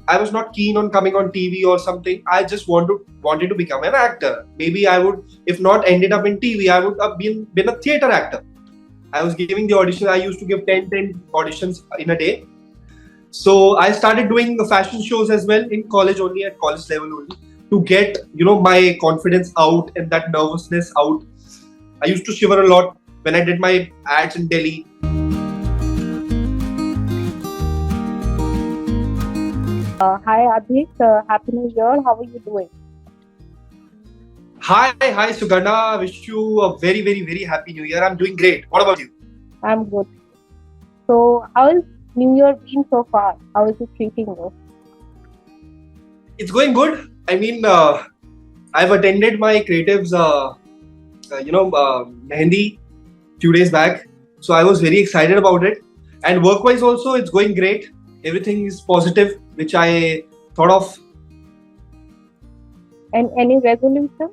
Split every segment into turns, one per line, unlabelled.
I was not keen on coming on TV or something. I just wanted to become an actor. Maybe I would, if not ended up in TV, I would have been a theater actor. I was giving the audition. I used to give 10 auditions in a day. So I started doing the fashion shows as well in college, only at college level only, to get my confidence out and that nervousness out. I used to shiver a lot when I did my ads in Delhi.
Hi Adhik, Happy New Year. How are you doing?
Hi Sugandha. Wish you a very, very, very happy New Year. I'm doing great. What about you?
I'm good. So, how is New Year been so far? How is it treating you?
It's going good. I mean, I've attended my creatives, Mehendi few days back. So I was very excited about it. And work-wise also, it's going great. Everything is positive, which I thought of.
And any resolution?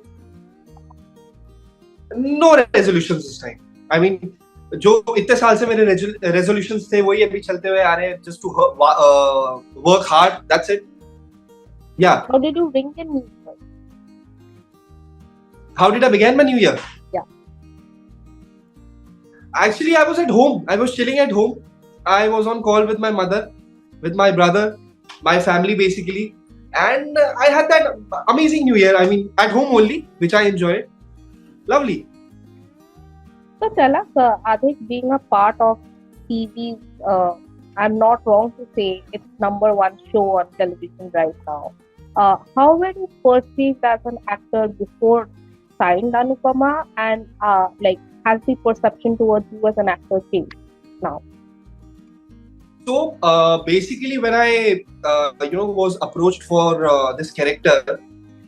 No resolutions this time. I mean, जो इतने साल से मेरे resolutions थे वही अभी चलते हुए आ रहे हैं, just to work hard. That's it. Yeah.
How did you ring the New Year?
How did I begin my New Year?
Yeah.
Actually, I was at home. I was chilling at home. I was on call with my mother, with my brother, my family basically. And I had that amazing New Year. I mean, at home only, which I enjoyed. Lovely.
So tell us, Adhik, being a part of TV, I'm not wrong to say it's #1 show on television right now. How were you perceived as an actor before signed Anupamaa, and has the perception towards you as an actor changed now?
So basically, when I was approached for this character,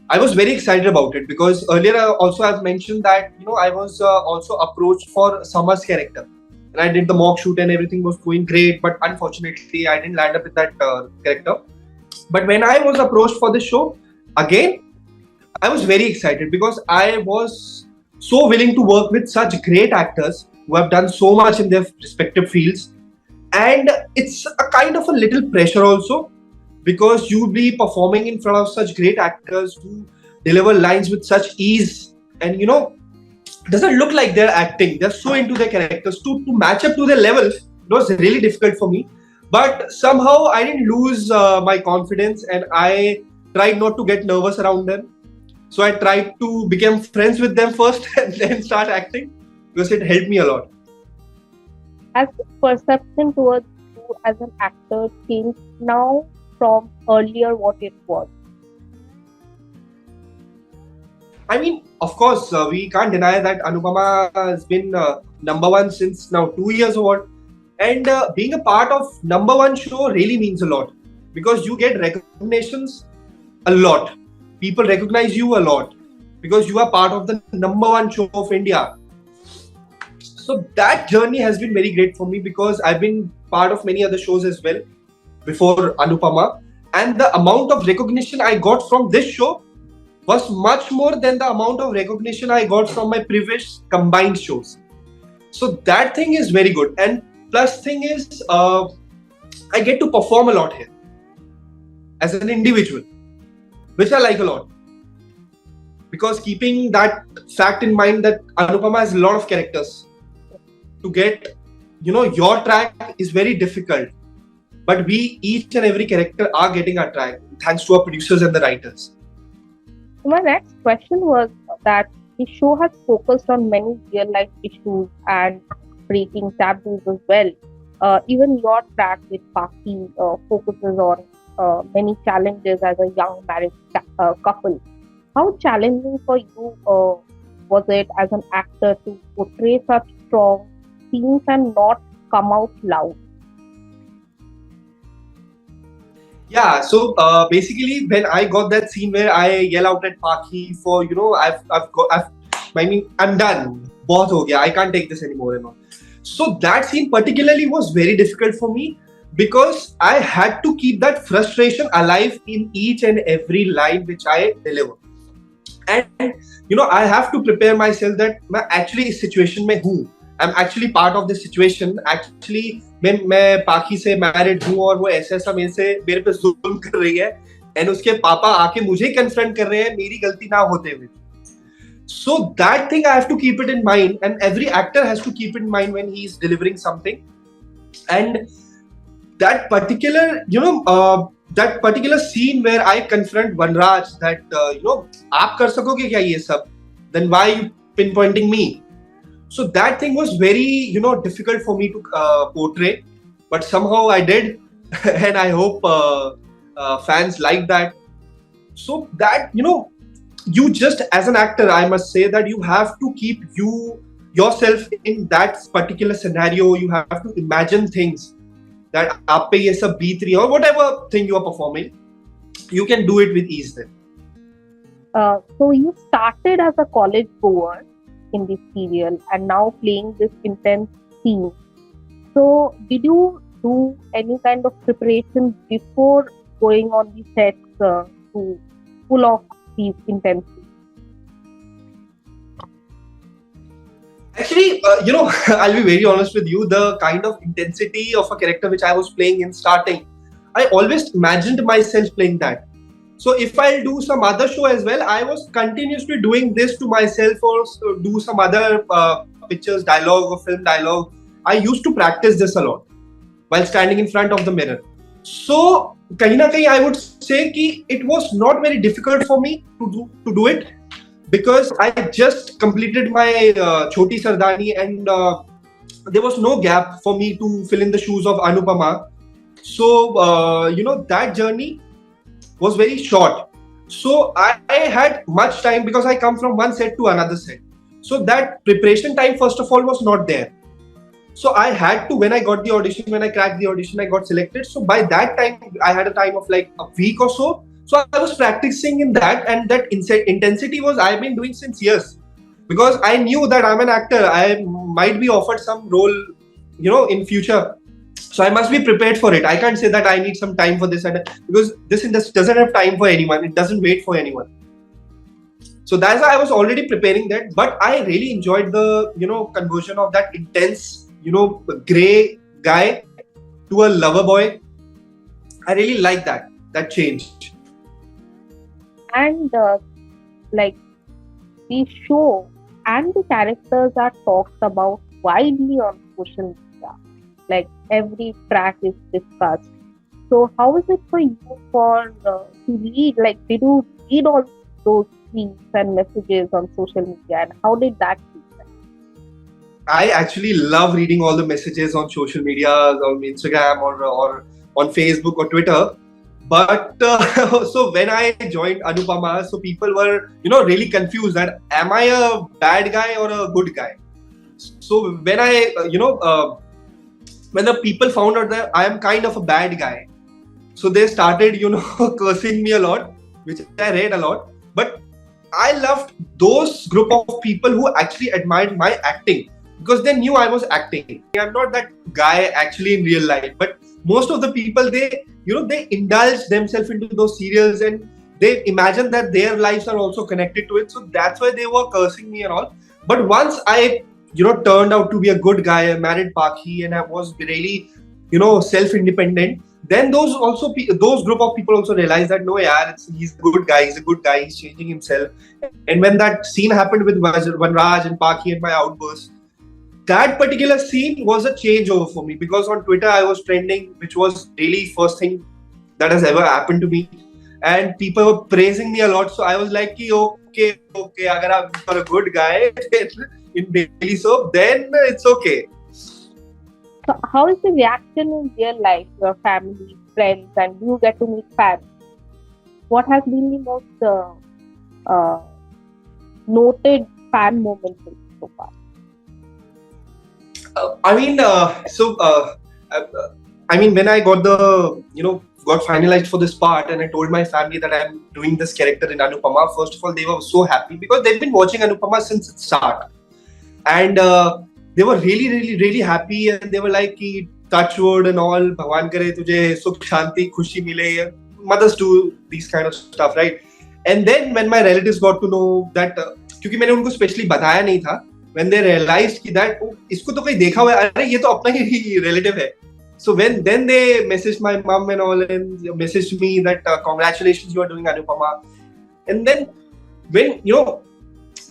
I was very excited about it because earlier I've mentioned that I was also approached for Summer's character, and I did the mock shoot and everything was going great, but unfortunately I didn't land up with that character. But when I was approached for this show again, I was very excited because I was so willing to work with such great actors who have done so much in their respective fields. And it's a kind of a little pressure also, because you'll be performing in front of such great actors who deliver lines with such ease, and doesn't look like they're acting. They're so into their characters. To match up to their levels, it was really difficult for me. But somehow I didn't lose my confidence, and I tried not to get nervous around them. So I tried to become friends with them first and then start acting, because it helped me a lot.
Has the perception towards you as an actor changed now from earlier what it was?
I mean, of course, we can't deny that Anupamaa has been #1 since now 2 years or what. And being a part of #1 show really means a lot, because you get recognitions a lot. People recognize you a lot because you are part of the #1 show of India. So that journey has been very great for me, because I've been part of many other shows as well before Anupamaa, and the amount of recognition I got from this show was much more than the amount of recognition I got from my previous combined shows. So that thing is very good. And plus thing is, I get to perform a lot here as an individual, which I like a lot. Because keeping that fact in mind that Anupamaa has a lot of characters, to get your track is very difficult. But we, each and every character, are getting our track thanks to our producers and the writers.
So my next question was that the show has focused on many real life issues and breaking taboos as well. Even your track with Paki focuses on many challenges as a young married couple. How challenging for you was it as an actor to portray such strong scenes and not come out loud?
Yeah, so basically, when I got that scene where I yell out at Paki for I'm done. बहुत हो गया. I can't take this anymore and all. So that scene particularly was very difficult for me, because I had to keep that frustration alive in each and every line which I deliver. And I have to prepare myself that मैं actually इस situation में हूँ. I'm actually part of this situation. Actually मैं पाखी से married हूँ और वो ऐसा मेरे पे जुल्म कर रही है, and उसके पापा आके मुझे confront कर रहे हैं मेरी गलती ना होते हुए. So that thing I have to keep it in mind, and every actor has to keep it in mind when he is delivering something. And that particular, that particular scene where I confront Vanraj that आप कर सकोगे क्या ये सब? Then why you pinpointing me? So that thing was very difficult for me to portray, but somehow I did, and I hope fans like that. So that you just as an actor, I must say that you have to keep yourself in that particular scenario. You have to imagine things that आप पे ये सब बीत रही है, or whatever thing you are performing, you can do it with ease then.
So you started as a college goer in this serial and now playing this intense scene. So did you do any kind of preparation before going on the sets to pull off these intense scenes?
Actually, I'll be very honest with you. The kind of intensity of a character which I was playing in starting, I always imagined myself playing that. So if I'll do some other show as well, I was continuously doing this to myself, or do some other pictures dialogue or film dialogue. I used to practice this a lot while standing in front of the mirror. So kahin na kahin I would say ki it was not very difficult for me to do it, because I just completed my Choti Sardani, and there was no gap for me to fill in the shoes of Anupamaa. So that journey was very short. So I had much time because I come from one set to another set. So that preparation time, first of all, was not there. So I had to, when I got the audition, when I cracked the audition, I got selected. So by that time, I had a time of like a week or so. So I was practicing in that, and that intensity was I've been doing since years, because I knew that I'm an actor. I might be offered some role, in future. So I must be prepared for it. I can't say that I need some time for this, because this industry doesn't have time for anyone. It doesn't wait for anyone. So that's why I was already preparing that. But I really enjoyed the, conversion of that intense, gray guy to a lover boy. I really like that change.
And like the show and the characters are talked about widely on social media. Like every track is discussed. So how is it for you to read? Like, did you read all those tweets and messages on social media, and how did that feel?
I actually love reading all the messages on social media, on Instagram or on Facebook or Twitter. But so when I joined Anupamaa, so people were really confused that am I a bad guy or a good guy? So when I when the people found out that I am kind of a bad guy, so they started cursing me a lot, which I read a lot. But I loved those group of people who actually admired my acting, because they knew I was acting. I'm not that guy actually in real life, but most of the people, they indulge themselves into those serials, and they imagine that their lives are also connected to it. So that's why they were cursing me and all. But once I turned out to be a good guy, I married Pakhi, and I was really self-independent, then those group of people also realized that no, he's a good guy, he's changing himself. And when that scene happened with Vanraj and Pakhi and my outburst, that particular scene was a changeover for me, because on Twitter I was trending, which was really first thing that has ever happened to me, and people were praising me a lot. So I was like, okay, agar I'm a good guy in daily soap, then it's okay.
So how is the reaction in real life, your family, friends, and you get to meet fans? What has been the most noted fan moment so far?
When I got got finalized for this part, and I told my family that I'm doing this character in Anupamaa, first of all, they were so happy, because they've been watching Anupamaa since its start. And they were really, really, really happy, and they were like, touch wood and all, Bhagwan kare tujhe sukh shanti khushi mile. Mothers do these kind of stuff, right? And then when my relatives got to know that, क्योंकि मैंने उनको specially बताया नहीं था, when they realized कि that इसको तो कहीं देखा हुआ है, अरे ये तो अपना ही relative है. So then they messaged my mom and all and messaged me that congratulations, you are doing Anupamaa. And then when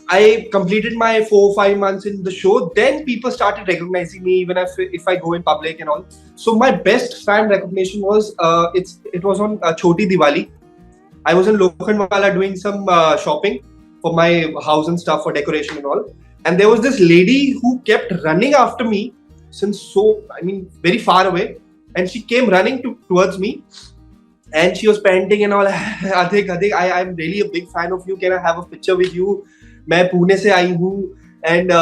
I completed my 4-5 months in the show, then people started recognizing me even if I go in public and all. So my best fan recognition was it was on Choti Diwali. I was in Lokhandwala doing some shopping for my house and stuff for decoration and all. And there was this lady who kept running after me since very far away. And she came running towards me. And she was panting and all. Adhik, I'm really a big fan of you. Can I have a picture with you? मैं पुणे से आई हूँ and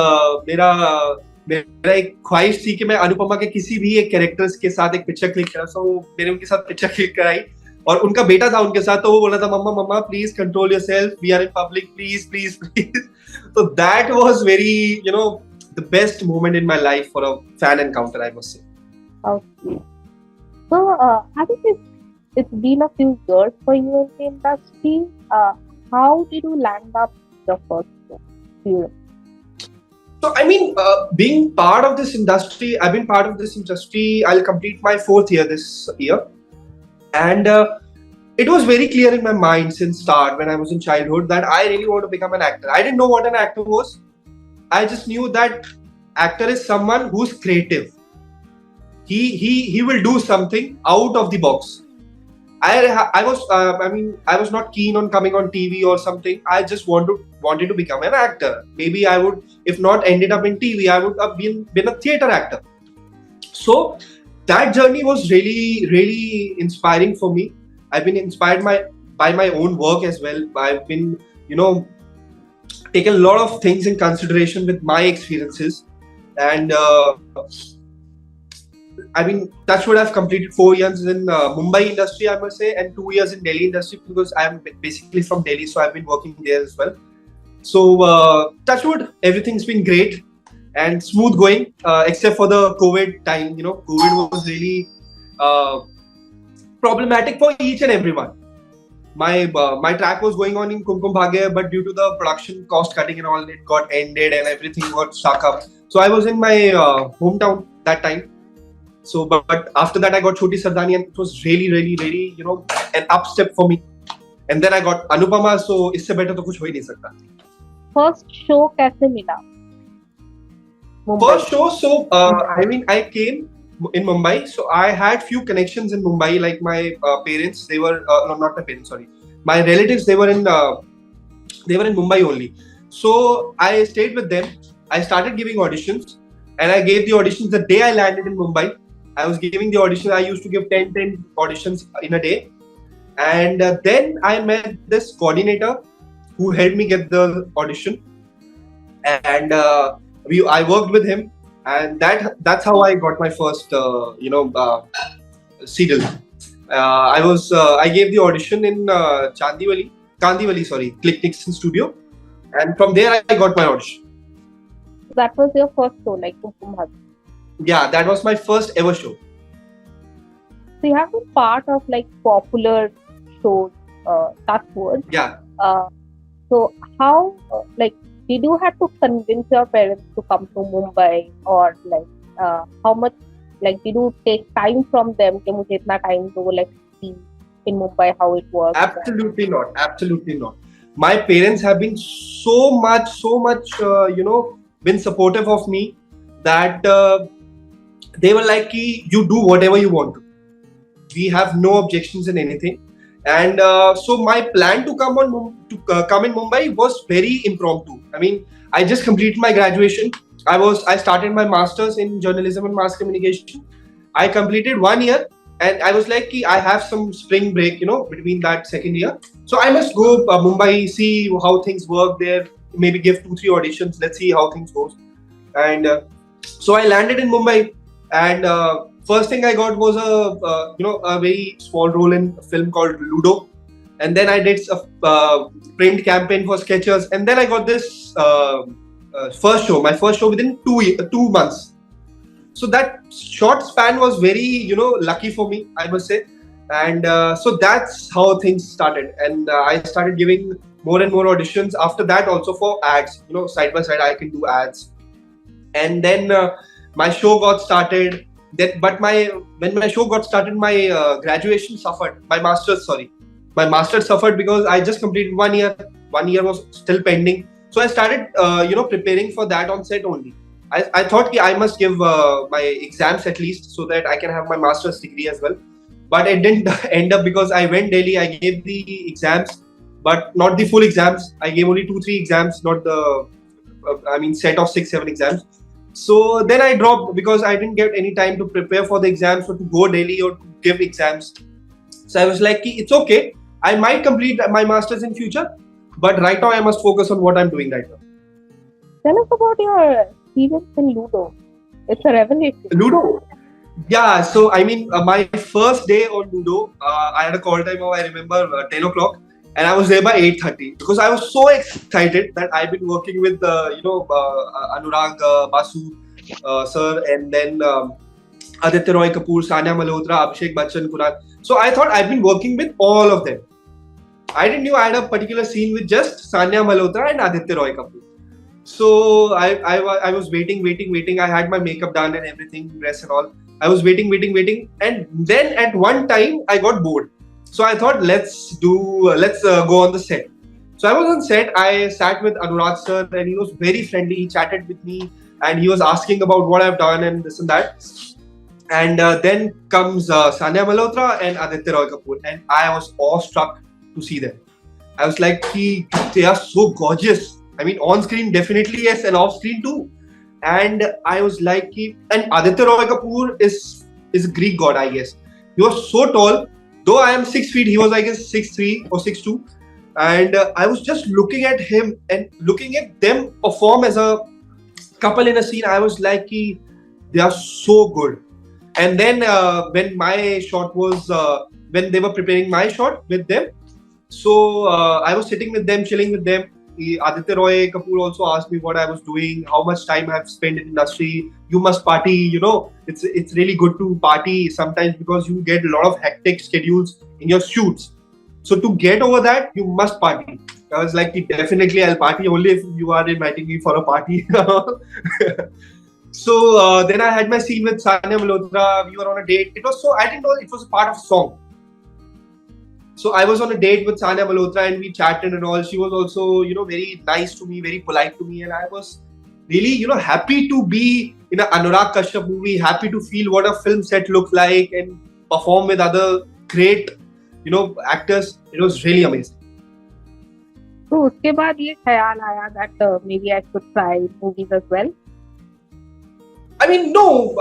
मेरा एक ख्वाहिश थी कि मैं अनुपमा के किसी भी एक कैरेक्टर्स के साथ एक पिक्चर क्लिक करा. सो मैंने उनके साथ पिक्चर क्लिक कराई और उनका बेटा था उनके साथ, तो वो बोला था mamma please control yourself, we are in public, please. So that was very the best moment in my life for a fan encounter, I must say.
Okay. So I think it's been a few years for you in the industry. How did you land up the first film?
So being part of this industry, I've been part of this industry. I'll complete my 4th year this year, and it was very clear in my mind since start when I was in childhood that I really want to become an actor. I didn't know what an actor was. I just knew that actor is someone who's creative. He will do something out of the box. I was not keen on coming on TV or something. I just wanted to become an actor. Maybe I would, if not ended up in TV, I would have been a theater actor. So that journey was really, really inspiring for me. I've been inspired by my own work as well. I've been, taken a lot of things in consideration with my experiences, and that's what I've completed 4 years in Mumbai industry, I must say, and 2 years in Delhi industry because I'm basically from Delhi, so I've been working there as well. So touch wood, everything's been great and smooth going, except for the COVID time. COVID was really problematic for each and everyone. My track was going on in Kumkum Bhagya, but due to the production cost cutting and all, it got ended and everything got stuck up. So I was in my hometown that time. So, but after that, I got Choti Sardani, and it was really, really, really, an up step for me. And then I got Anupamaa, so इससे better तो कुछ हो ही नहीं सकता.
First show कैसे मिला?
Mumbai. First show, so I came in Mumbai, so I had few connections in Mumbai. Like my parents, they were no, not my parents, sorry, my relatives. They were in Mumbai only. So I stayed with them. I started giving auditions, and I gave the auditions the day I landed in Mumbai. I was giving the auditions. I used to give 10 auditions in a day. And then I met this coordinator who helped me get the audition. And I worked with him. And that's how I got my first, serial. I gave the audition in Kandivali, Click Nixon Studio. And from there, I got my audition.
That was your first show, like Kumkum Bhagya?
Yeah, that was my first ever show.
So you have been part of like popular shows, touch wood.
Yeah.
So how, did you have to convince your parents to come to Mumbai, or how much, did you take time from them? कि मुझे इतना time to see in Mumbai how it works?
Absolutely not. Absolutely not. My parents have been so much, been supportive of me that they were like, you do whatever you want to. We have no objections in anything. And so my plan to come in Mumbai was very impromptu. I just completed my graduation. I started my masters in journalism and mass communication. I completed 1 year, and I was like, I have some spring break, between that second year. So I must go Mumbai, see how things work there, maybe give 2-3 auditions. Let's see how things goes. And so I landed in Mumbai, and first thing I got was a very small role in a film called Ludo. And then I did a print campaign for Skechers, and then I got this my first show within 2 months. So that short span was very, lucky for me, I must say. And so that's how things started. And I started giving more and more auditions. After that, also for ads, side by side, I can do ads. And then my show got started. But when my show got started, my graduation suffered. My master's suffered because I just completed 1 year. 1 year was still pending. So I started, preparing for that on set only. I thought I must give my exams at least so that I can have my master's degree as well. But it didn't end up because I went Delhi. I gave the exams, but not the full exams. I gave only 2-3 exams, not the set of 6-7 exams. So then I dropped because I didn't get any time to prepare for the exams or to go Delhi or to give exams. So I was like, it's okay. I might complete my masters in future, but right now I must focus on what I'm doing right now.
Tell us about your experience in Ludo. It's a revelation.
Ludo. Yeah, so my first day on Ludo, I had a call time of, I remember, 10 o'clock, and I was there by 8:30 because I was so excited that I've been working with, Anurag, Basu, sir, and then Aditya Roy Kapoor, Sanya Malhotra, Abhishek Bachchan, Kunal. So I thought I've been working with all of them. I didn't know I had a particular scene with just Sanya Malhotra and Aditya Roy Kapoor. So I was waiting. I had my makeup done and everything, dress and all. I was waiting. And then at one time I got bored. So I thought, let's go on the set. So I was on set. I sat with Anurag sir and he was very friendly. He chatted with me and he was asking about what I've done and this and that. And then comes Sanya Malhotra and Aditya Roy Kapoor. And I was awestruck to see them. I was like, they are so gorgeous. On screen definitely yes, and off screen too. And I was like, and Aditya Roy Kapoor is a Greek god, I guess. He was so tall. Though I am 6 feet, he was, I guess, 6'3" or 6'2". And I was just looking at him and looking at them perform as a couple in a scene. I was like, they are so good. And then when my shot was, when they were preparing my shot with them, so I was sitting with them, chilling with them. Aditya Roy Kapoor also asked me what I was doing, how much time I have spent in industry. You must party, it's really good to party sometimes because you get a lot of hectic schedules in your shoots. So to get over that, you must party. I was like, definitely I'll party only if you are inviting me for a party. So then I had my scene with Sanya Malhotra. We were on a date. I didn't know it was a part of a song. So I was on a date with Sanya Malhotra and we chatted and all. She was also, very nice to me, very polite to me. And I was really, happy to be in an Anurag Kashyap movie, happy to feel what a film set looked like and perform with other great, actors. It was really amazing.
So उसके बाद ये ख्याल आया that maybe I should try movies as well?
No,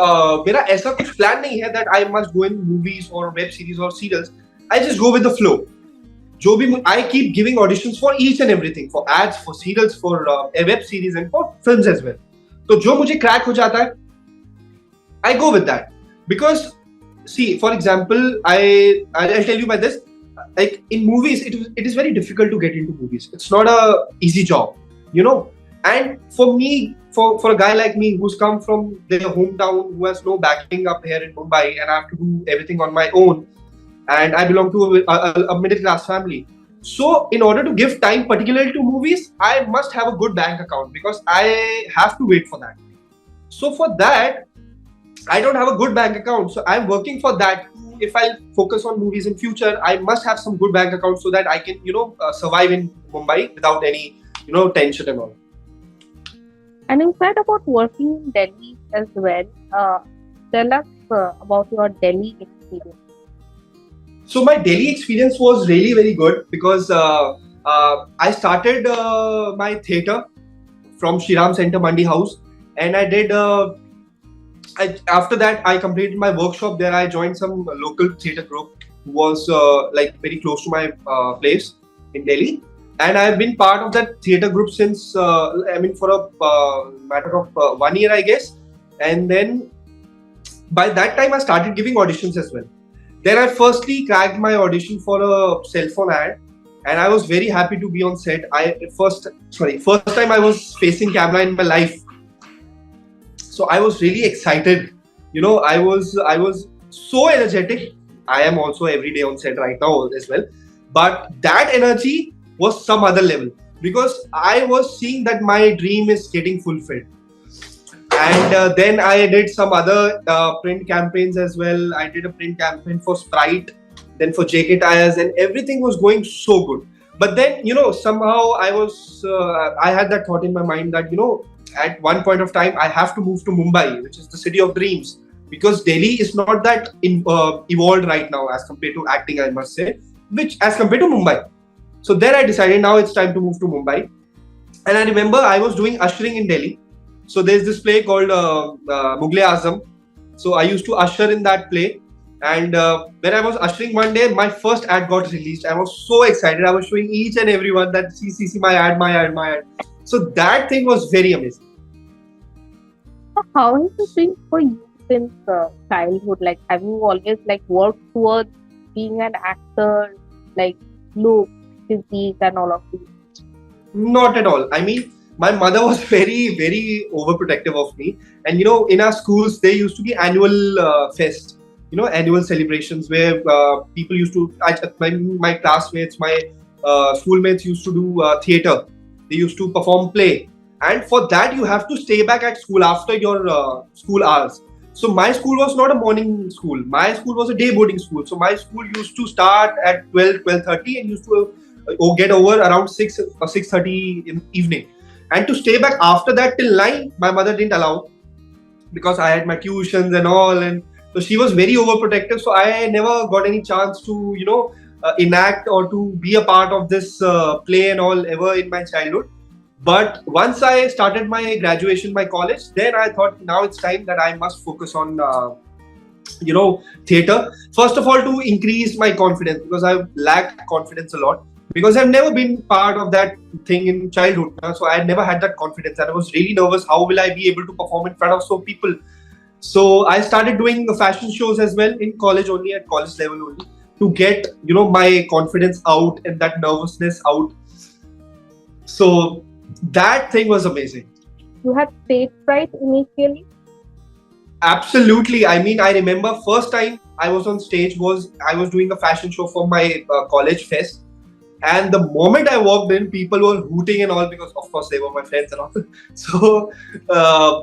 मेरा ऐसा कुछ plan नहीं है that I must go in movies or web series or serials. I just go with the flow. I keep giving auditions for each and everything, for ads, for serials, for web series and for films as well. So जो मुझे crack हो जाता है, I go with that. Because see, for example, I'll tell you by this, like in movies, it is very difficult to get into movies. It's not a easy job, And for me, for a guy like me who's come from their hometown, who has no backing up here in Mumbai, and I have to do everything on my own, and I belong to a middle class family. So in order to give time, particularly to movies, I must have a good bank account because I have to wait for that. So for that, I don't have a good bank account. So I'm working for that. If I focus on movies in future, I must have some good bank account so that I can, survive in Mumbai without any, tension and all.
And you said about working in Delhi as well. Tell us about your Delhi experience.
So my Delhi experience was really very good because I started my theatre from Shriram Center Mandi House, and I did. After that, I completed my workshop there. I joined some local theatre group who was very close to my place in Delhi, and I've been part of that theatre group since for a matter of 1 year, I guess. And then by that time, I started giving auditions as well. Then I firstly cracked my audition for a cell phone ad, and I was very happy to be on set. First time I was facing camera in my life, so I was really excited. I was so energetic. I am also every day on set right now as well, but that energy was some other level, because I was seeing that my dream is getting fulfilled. And then I did some other print campaigns as well. I did a print campaign for Sprite, then for JK Tires, and everything was going so good. But then, somehow I had that thought in my mind that, at one point of time, I have to move to Mumbai, which is the city of dreams, because Delhi is not that evolved right now as compared to acting, I must say, which as compared to Mumbai. So then I decided now it's time to move to Mumbai. And I remember I was doing ushering in Delhi. So there's this play called Mughal Azam. So I used to usher in that play. And when I was ushering one day, my first ad got released. I was so excited. I was showing each and everyone that see, my ad, my ad, my ad. So that thing was very amazing.
So how has it been for you since childhood? Like, have you always worked towards being an actor, like look, physique, and all of these?
Not at all. I mean, my mother was very, very overprotective of me. And, in our schools, there used to be annual fest, annual celebrations where people used to, my classmates, my schoolmates used to do theatre. They used to perform play. And for that, you have to stay back at school after your school hours. So my school was not a morning school. My school was a day boarding school. So my school used to start at 12:30 and used to get over around 6 or 6:30 in evening. And to stay back after that till 9, my mother didn't allow, because I had my tuitions and all. And so she was very overprotective. So I never got any chance to, enact or to be a part of this play and all ever in my childhood. But once I started my graduation, my college, then I thought now it's time that I must focus on, theatre. First of all, to increase my confidence, because I lacked confidence a lot. Because I've never been part of that thing in childhood. So I never had that confidence. And I was really nervous. How will I be able to perform in front of so people? So I started doing the fashion shows as well in college only, at college level only, to get, my confidence out and that nervousness out. So that thing was amazing.
You had stage fright initially?
Absolutely. I mean, I remember first time I was on stage I was doing a fashion show for my college fest. And the moment I walked in, people were hooting and all, because of course they were my friends and all. So,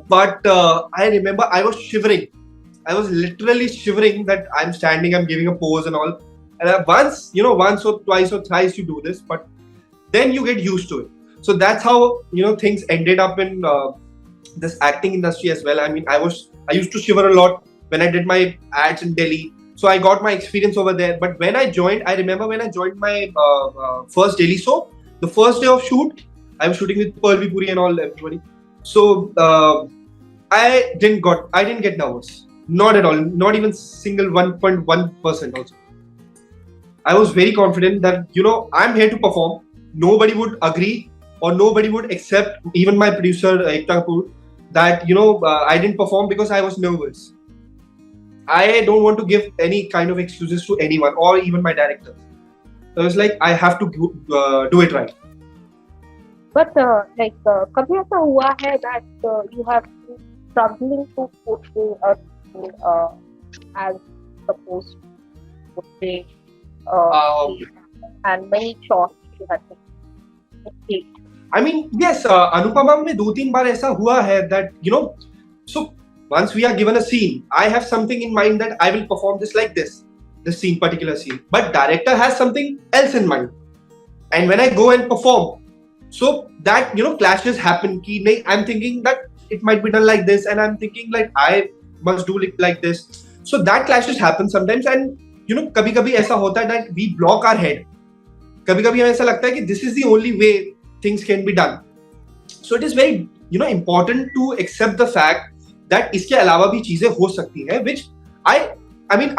but I remember I was shivering. I was literally shivering that I'm standing, I'm giving a pose and all. And once or twice or thrice you do this, but then you get used to it. So that's how, things ended up in this acting industry as well. I mean, I used to shiver a lot when I did my ads in Delhi. So I got my experience over there. But when I remember when I joined my first Delhi show, the first day of shoot, I was shooting with Pearl Puri and all everybody. So I didn't get nervous. Not at all. Not even single 1.1% also. I was very confident that, I'm here to perform. Nobody would agree or nobody would accept, even my producer, Ekta Kapoor, that, I didn't perform because I was nervous. I don't want to give any kind of excuses to anyone or even my director. So it's like, I have to do it right.
But कभी ऐसा हुआ है that you have been struggling to portray a role as supposed to portray and many shots you had to take?
I mean, yes, Anupamaa में 2-3 बार ऐसा हुआ है that, so once we are given a scene, I have something in mind that I will perform this like this particular scene. But director has something else in mind. And when I go and perform, so that, clashes happen. I'm thinking that it might be done like this, and I'm thinking like I must do it like this. So that clashes happen sometimes. And, कभी-कभी ऐसा होता है that we block our head. कभी-कभी हमें ऐसा लगता है कि this is the only way things can be done. So it is very, important to accept the fact that इसके अलावा भी चीजें हो सकती हैं, which I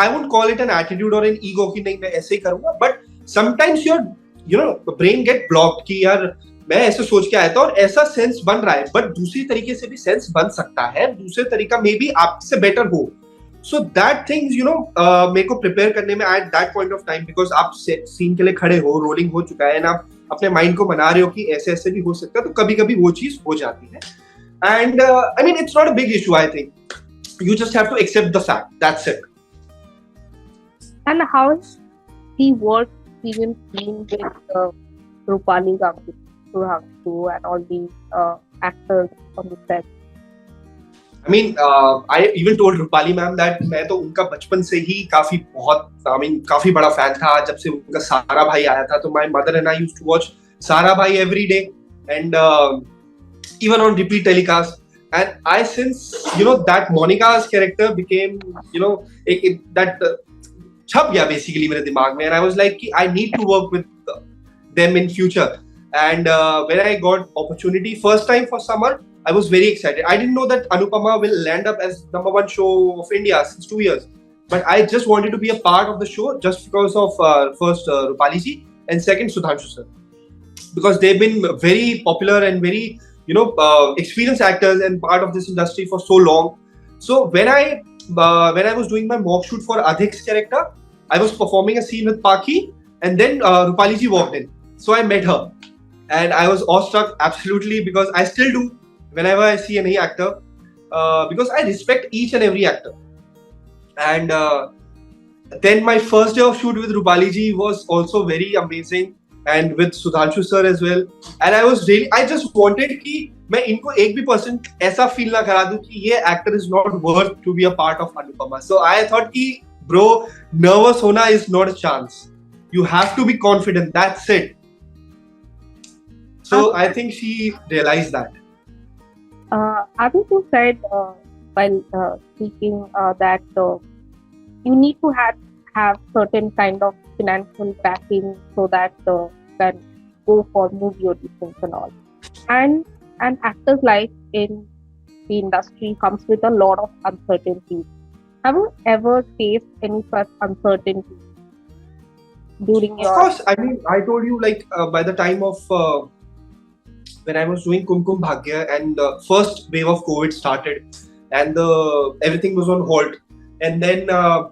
won't call it an attitude or an ego कि नहीं मैं ऐसे ही करूँगा, but sometimes your brain get blocked कि यार मैं ऐसे सोच के आया था और ऐसा सेंस बन रहा है, but दूसरी तरीके से भी सेंस बन सकता है, दूसरे तरीका मे बी आपसे बेटर हो. So that things मेरे को प्रिपेयर करने में at that point of time, because आप सीन के लिए खड़े हो, रोलिंग हो चुका है, ना आप अपने माइंड को बना रहे हो कि ऐसे ऐसे भी हो सकता है, तो कभी-कभी वो चीज हो जाती है. And it's not a big issue, I think. You just have to accept the fact. That's it.
And how is the work experience been with Rupali Gangstu and all the actors on the set?
I mean, I even told Rupali ma'am that मैं तो उनका बचपन से ही काफी बहुत काफी बड़ा fan था. जब से उनका सारा भाई आया था, तो my mother and I used to watch सारा भाई every day, and even on repeat telecast. And I, since that Monica's character became that छप गया basically मेरे दिमाग में, and I was like कि I need to work with them in future. And when I got opportunity first time for summer, I was very excited. I didn't know that Anupamaa will land up as #1 show of India since 2 years. But I just wanted to be a part of the show just because of first Rupali ji, and second Sudhanshu sir, because they've been very popular and very experienced actors and part of this industry for so long. So when I was doing my mock shoot for Adhik's character, I was performing a scene with Paki, and then Rupali ji walked in. So I met her, and I was awestruck absolutely, because I still do whenever I see any actor, because I respect each and every actor. And then my first day of shoot with Rupali ji was also very amazing, and with Sudhanshu sir as well. And I just wanted कि मैं इनको एक भी % ऐसा feel ना करा दूं कि ये actor is not worth to be a part of Anupamaa. So I thought कि bro, nervous होना is not a chance. You have to be confident. That's it. So I think she realized that.
Adhik, you said while speaking that you need to have certain kind of financial backing so that you can go for movie auditions and all. And actors' life in the industry comes with a lot of uncertainties. Have you ever faced any such uncertainty during your?
Of course, I mean, I told you by the time of when I was doing Kumkum Bhagya, and the first wave of COVID started, and everything was on hold. And then the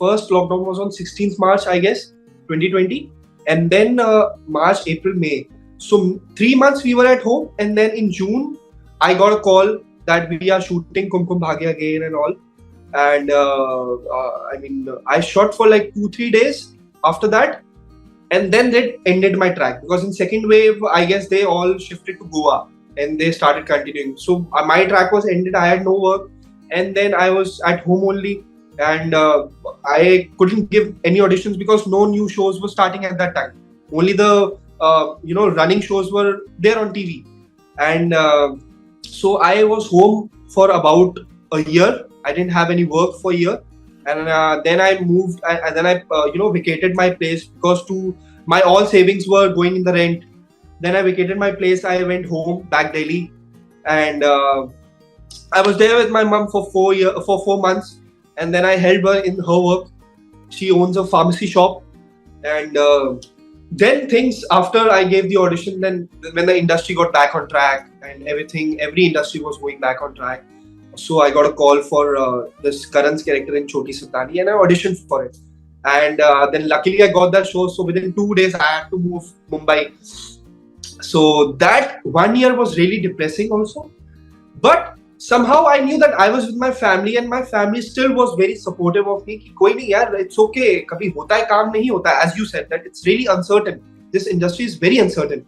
first lockdown was on 16th March, I guess, 2020, and then March, April, May. So 3 months we were at home, and then in June I got a call that we are shooting Kumkum Bhagya again and all. And I shot for 2-3 days after that, and then they ended my track, because in second wave I guess they all shifted to Goa and they started continuing. So my track was ended. I had no work, and then I was at home only, and I couldn't give any auditions because no new shows were starting at that time. Only the running shows were there on TV. And so I was home for about a year. I didn't have any work for a year. And then I moved, and then I vacated my place, because my all savings were going in the rent. Then I vacated my place. I went home back Delhi, and I was there with my mom for 4 months, and then I helped her in her work. She owns a pharmacy shop, and then things, after I gave the audition, then when the industry got back on track and every industry was going back on track. So I got a call for this Karan's character in Choti Sultani, and I auditioned for it. And then luckily I got that show. So within 2 days I had to move Mumbai. So that 1 year was really depressing also. But somehow I knew that I was with my family, and my family still was very supportive of me. कि कोई नहीं यार, it's okay. कभी होता है, काम नहीं होता है. As you said, that it's really uncertain. This industry is very uncertain.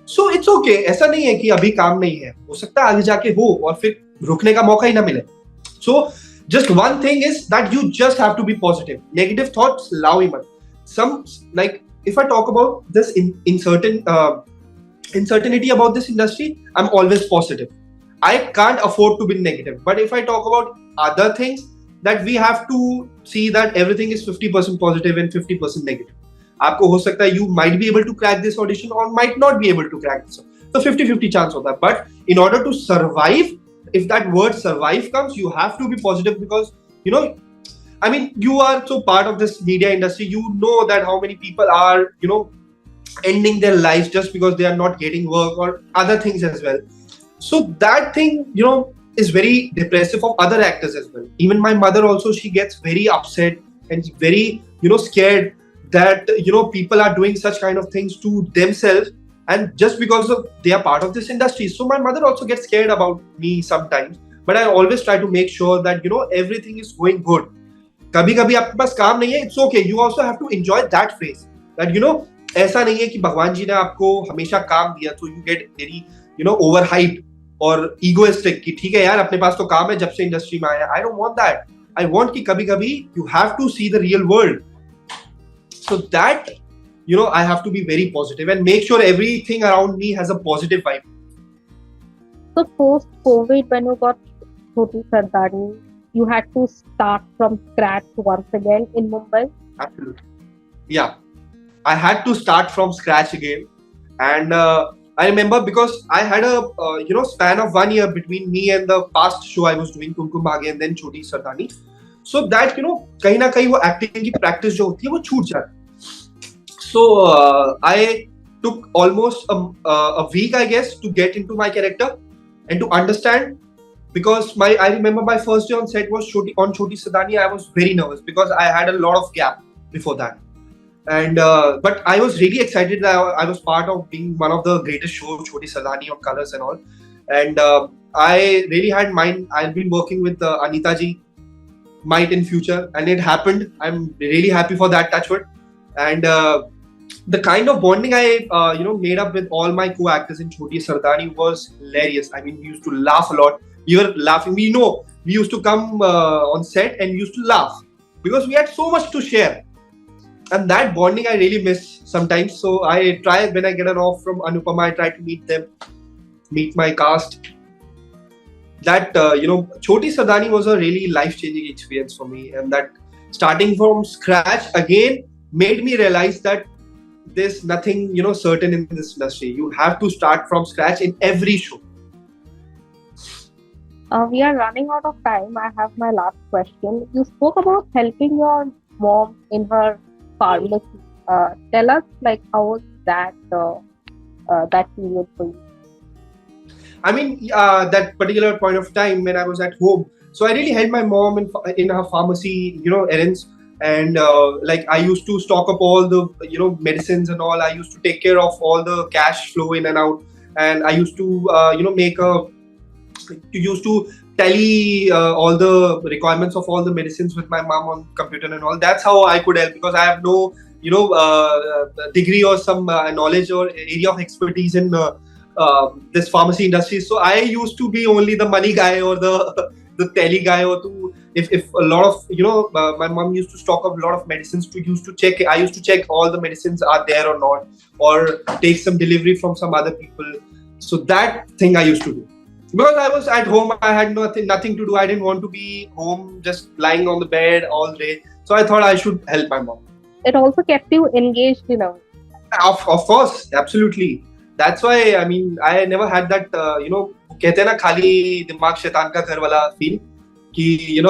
So it's okay. ऐसा नहीं है कि अभी काम नहीं है. हो सकता है आगे जाके हो और फिर रुकने का मौका ही ना मिले. So just one thing is that you just have to be positive. Negative thoughts लाओ ही मत. If I talk about this uncertainty about this industry, I'm always positive. I can't afford to be negative. But if I talk about other things, that we have to see that everything is 50% positive and 50% negative. आपको हो सकता है you might be able to crack this audition or might not be able to crack this. So 50-50 chance होता है. But in order to survive, if that word survive comes, you have to be positive, because you are so part of this media industry. You know that how many people are ending their lives just because they are not getting work or other things as well. So that thing is very depressive for other actors as well. Even my mother also, she gets very upset and very scared that people are doing such kind of things to themselves, and just because they are part of this industry. So my mother also gets scared about me sometimes, but I always try to make sure that everything is going good. कभी कभी आपके पास काम नहीं है, it's okay. You also have to enjoy that phase, that ऐसा नहीं है कि भगवान जी ने आपको हमेशा काम दिया तो you get very over hype और ईगोइस्टिक कि ठीक है यार अपने पास तो काम है जब से इंडस्ट्री में आया. I don't want that. I want कि कभी कभी you have to see the real world. So that, I have to be very positive and make sure everything around me has a positive vibe.
So post-COVID, when you got Choti Sardani, you had to start from scratch once again in Mumbai?
Absolutely. Yeah. I had to start from scratch again. And I remember because I had a span of 1 year between me and the past show I was doing, Kumkum Bhagya and then Choti Sardani. So that, कहीं ना कहीं वो acting की practice जो होती है वो छूट जाती है. So I took almost a week, I guess, to get into my character and to understand. Because I remember my first day on set was Choti Sardani. I was very nervous because I had a lot of gap before that. And but I was really excited that I was part of being one of the greatest shows, Choti Sardani on Colors and all. And I really had mind. I've been working with Anita ji, might in future, and it happened. I'm really happy for that, touch wood. And the kind of bonding I made up with all my co-actors in Choti Sardani was hilarious. I mean, we used to laugh a lot. We were laughing. We used to come on set and used to laugh because we had so much to share. And that bonding I really miss sometimes. So I try, when I get an off from Anupamaa, I try to meet them, meet my cast. That Choti Sardani was a really life-changing experience for me, and that starting from scratch again made me realize that there's nothing certain in this industry. You have to start from scratch in every show.
We are running out of time. I have my last question. You spoke about helping your mom in her pharmacy. Tell us, how was that period for you?
I mean, that particular point of time when I was at home, so I really helped my mom in her pharmacy, errands. And I used to stock up all the medicines and all. I used to take care of all the cash flow in and out, and I used to used to tally all the requirements of all the medicines with my mom on computer and all. That's how I could help, because I have no degree or some knowledge or area of expertise in this pharmacy industry. So I used to be only the money guy or the tally guy, or if a lot of my mom used to stock up a lot of medicines I used to check all the medicines are there or not, or take some delivery from some other people. So that thing I used to do, because I was at home. I had nothing to do. I didn't want to be home just lying on the bed all day. So I thought I should help my mom.
It also kept you engaged,
Of course, absolutely. That's why, I mean, I never had that कहते हैं ना खाली दिमाग शैतान का घर वाला feel कि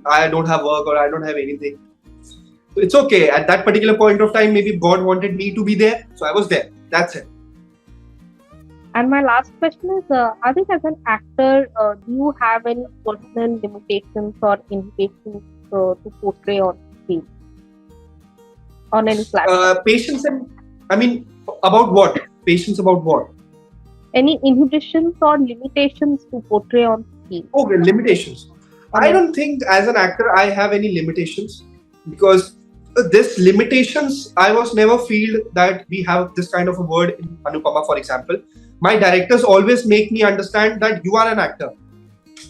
I don't have work or I don't have anything. So it's okay. At that particular point of time, maybe God wanted me to be there, so I was there. That's it.
And my last question is, Adhik, as an actor, do you have any personal limitations or inhibitions to portray on screen? On any platform?
Patience about what? Patience about what?
Any inhibitions or limitations to portray on screen?
Okay, limitations. I don't think as an actor I have any limitations, because this limitations I was never feel that we have this kind of a word in Anupamaa, for example. My directors always make me understand that you are an actor.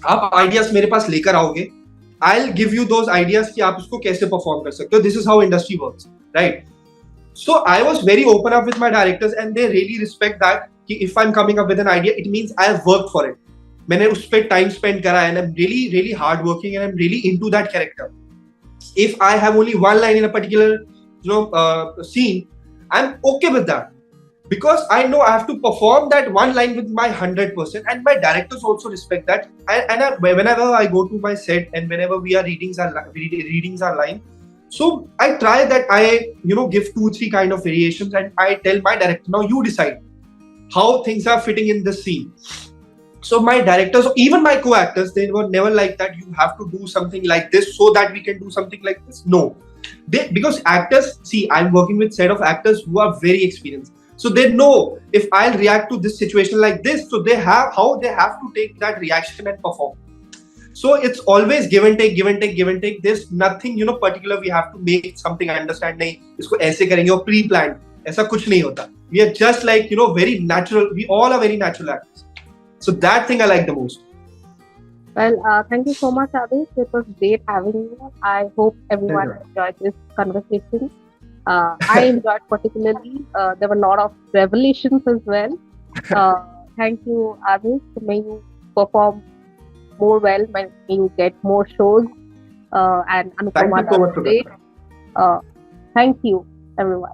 आप ideas मेरे पास लेकर आओगे, I'll give you those ideas कि आप उसको कैसे perform कर सकते हो. This is how industry works, right? So I was very open up with my directors, and they really respect that. कि if I'm coming up with an idea, it means I have worked for it. मैंने उस पे time spend करा, and I'm really, really hardworking, and I'm really into that character. If I have only one line in a particular, scene, I'm okay with that, because I know I have to perform that one line with my 100%, and my directors also respect that. Whenever I go to my set and whenever we are readings our line, so I try that I give 2-3 kind of variations, and I tell my director, now you decide how things are fitting in this scene. So my directors, even my co-actors, they were never like that. You have to do something like this so that we can do something like this. No, because actors, see, I'm working with set of actors who are very experienced. So they know if I'll react to this situation like this, so they have how they have to take that reaction and perform. So it's always give and take, give and take, give and take. There's nothing particular we have to make something understand. नहीं इसको ऐसे करेंगे or pre-planned. ऐसा कुछ नहीं होता. We are just like, very natural. We all are very natural actors. So that thing I like the most.
Well, thank you so much, Adhik. It was great having you. I hope everyone enjoyed this conversation. I enjoyed particularly. There were a lot of revelations as well. Thank you, Adhik. May you perform more well. May you get more shows. And
Thank
Anupamaa
you so much
does
for
great.
that.
Thank you, everyone.